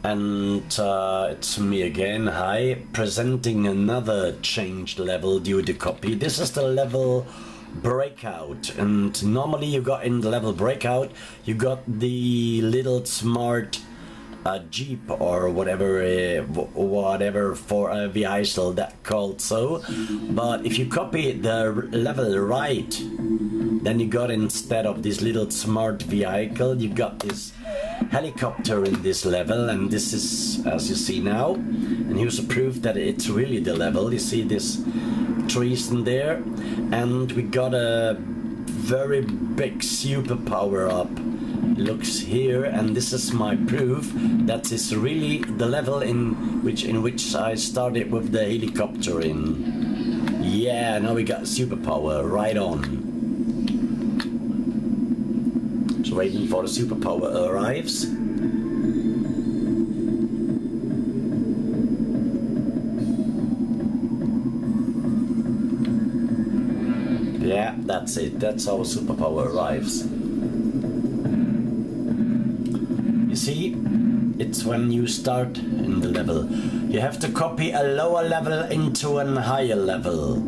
And it's me again, hi, presenting another changed level due to copy. This is the level Breakout, and normally you got in the level Breakout, you got the little smart Jeep or whatever for a vehicle that called so. But if you copy the level right, then you got, instead of this little smart vehicle, you got this helicopter in this level, and this is, as you see now, and here's a proof that it's really the level. You see this trees in there, and we got a very big super power up. Looks here, and this is my proof that is really the level in which I started with the helicopter in. Yeah, now we got superpower, right on. So waiting for the superpower arrives. Yeah, that's it, that's how superpower arrives. You see, it's when you start in the level. You have to copy a lower level into a higher level.